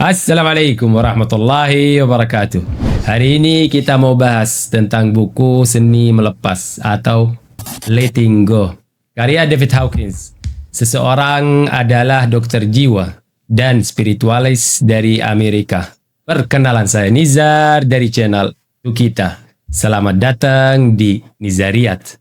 Assalamualaikum warahmatullahi wabarakatuh. Hari ini kita mau bahas tentang buku Seni Melepas atau Letting Go, karya David Hawkins. Seseorang adalah dokter jiwa dan spiritualis dari Amerika. Perkenalan, saya Nizar dari channel Tukita. Selamat datang di Nizariat.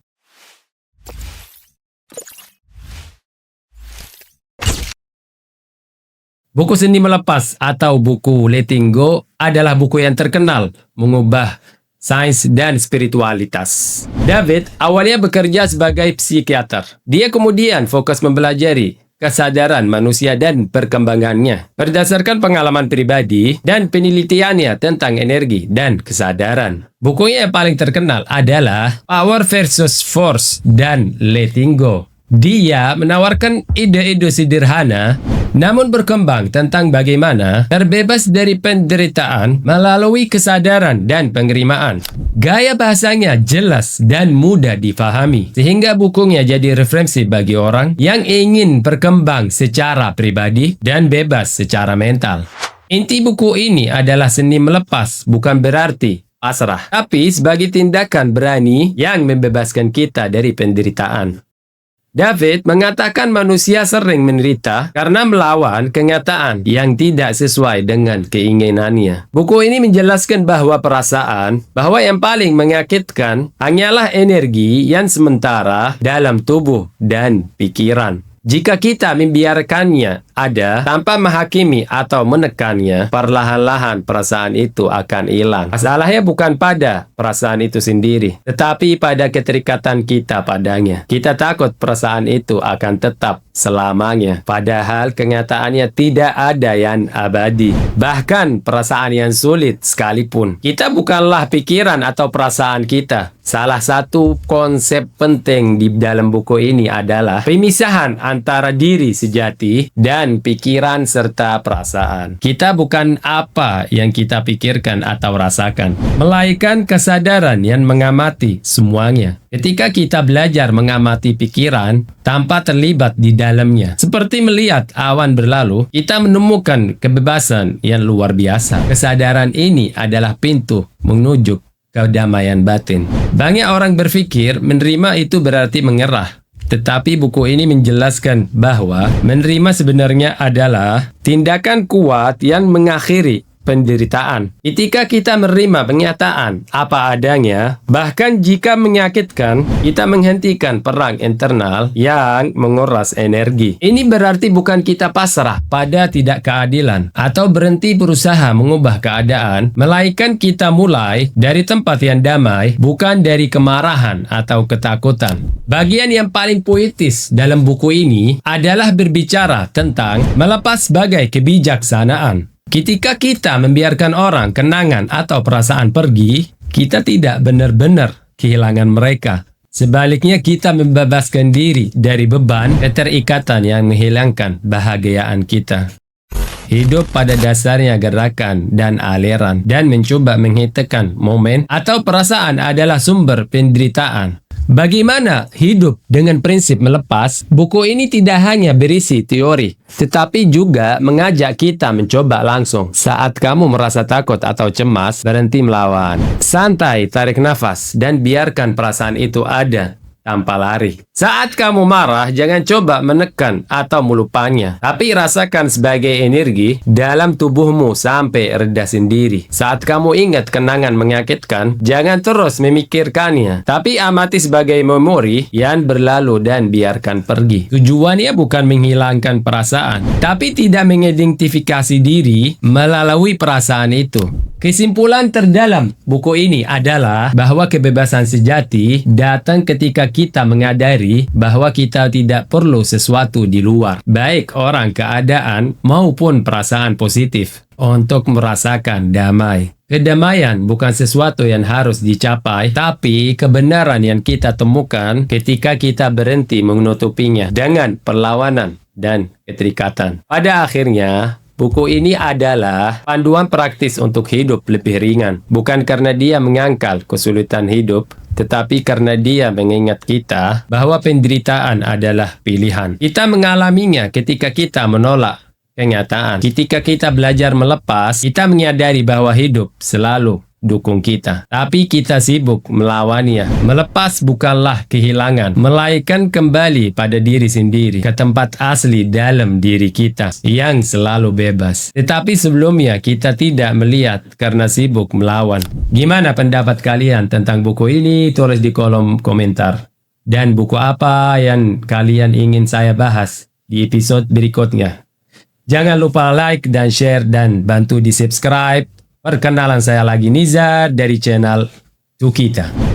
Buku Seni Melepas atau buku Letting Go adalah buku yang terkenal mengubah sains dan spiritualitas. David awalnya bekerja sebagai psikiater. Dia kemudian fokus mempelajari kesadaran manusia dan perkembangannya berdasarkan pengalaman pribadi dan penelitiannya tentang energi dan kesadaran. Bukunya yang paling terkenal adalah Power versus Force dan Letting Go. Dia menawarkan ide-ide sederhana namun berkembang tentang bagaimana terbebas dari penderitaan melalui kesadaran dan penerimaan. Gaya bahasanya jelas dan mudah difahami, sehingga bukunya jadi referensi bagi orang yang ingin berkembang secara pribadi dan bebas secara mental. Inti buku ini adalah seni melepas bukan berarti pasrah, tapi sebagai tindakan berani yang membebaskan kita dari penderitaan. David mengatakan manusia sering menderita karena melawan kenyataan yang tidak sesuai dengan keinginannya. Buku ini menjelaskan bahwa yang paling menyakitkan hanyalah energi yang sementara dalam tubuh dan pikiran. Jika kita membiarkannya ada tanpa menghakimi atau menekannya, perlahan-lahan perasaan itu akan hilang. Masalahnya bukan pada perasaan itu sendiri, tetapi pada keterikatan kita padanya. Kita takut perasaan itu akan tetap selamanya, padahal kenyataannya tidak ada yang abadi. Bahkan perasaan yang sulit sekalipun, kita bukanlah pikiran atau perasaan kita. Salah satu konsep penting di dalam buku ini adalah pemisahan antara diri sejati dan pikiran serta perasaan. Kita bukan apa yang kita pikirkan atau rasakan, melainkan kesadaran yang mengamati semuanya. Ketika kita belajar mengamati pikiran tanpa terlibat di dalamnya, seperti melihat awan berlalu, kita menemukan kebebasan yang luar biasa. Kesadaran ini adalah pintu menuju kedamaian batin. Banyak orang berpikir menerima itu berarti menyerah. Tetapi buku ini menjelaskan bahwa menerima sebenarnya adalah tindakan kuat yang mengakhiri penderitaan. Ketika kita menerima kenyataan apa adanya, bahkan jika menyakitkan, kita menghentikan perang internal yang menguras energi. Ini berarti bukan kita pasrah pada tidak keadilan atau berhenti berusaha mengubah keadaan, melainkan kita mulai dari tempat yang damai, bukan dari kemarahan atau ketakutan. Bagian yang paling puitis dalam buku ini adalah berbicara tentang melepas sebagai kebijaksanaan. Ketika kita membiarkan orang, kenangan, atau perasaan pergi, kita tidak benar-benar kehilangan mereka. Sebaliknya, kita membebaskan diri dari beban keterikatan yang menghilangkan kebahagiaan kita. Hidup pada dasarnya gerakan dan aliran, dan mencoba menghentikan momen atau perasaan adalah sumber penderitaan. Bagaimana hidup dengan prinsip melepas? Buku ini tidak hanya berisi teori, tetapi juga mengajak kita mencoba langsung. Saat kamu merasa takut atau cemas, berhenti melawan. Santai, tarik nafas, dan biarkan perasaan itu ada tanpa lari. Saat kamu marah, jangan coba menekan atau melupanya, tapi rasakan sebagai energi dalam tubuhmu sampai reda sendiri. Saat kamu ingat kenangan menyakitkan, jangan terus memikirkannya, tapi amati sebagai memori yang berlalu dan biarkan pergi. Tujuannya bukan menghilangkan perasaan, tapi tidak mengidentifikasi diri melalui perasaan itu. Kesimpulan terdalam buku ini adalah bahwa kebebasan sejati datang ketika kita menyadari bahwa kita tidak perlu sesuatu di luar, baik orang, keadaan, maupun perasaan positif, untuk merasakan damai. Kedamaian bukan sesuatu yang harus dicapai, tapi kebenaran yang kita temukan ketika kita berhenti menutupinya dengan perlawanan dan keterikatan. Pada akhirnya, buku ini adalah panduan praktis untuk hidup lebih ringan. Bukan karena dia mengangkal kesulitan hidup, tetapi karena dia mengingat kita bahwa penderitaan adalah pilihan. Kita mengalaminya ketika kita menolak kenyataan. Ketika kita belajar melepas, kita menyadari bahwa hidup selalu dukung kita. Tapi kita sibuk melawannya. Melepas bukanlah kehilangan, melainkan kembali pada diri sendiri, ke tempat asli dalam diri kita yang selalu bebas. Tetapi sebelumnya kita tidak melihat karena sibuk melawan. Gimana pendapat kalian tentang buku ini? Tulis di kolom komentar. Dan buku apa yang kalian ingin saya bahas di episode berikutnya? Jangan lupa like dan share dan bantu di subscribe. Perkenalan, saya lagi Nizar dari channel Tukita.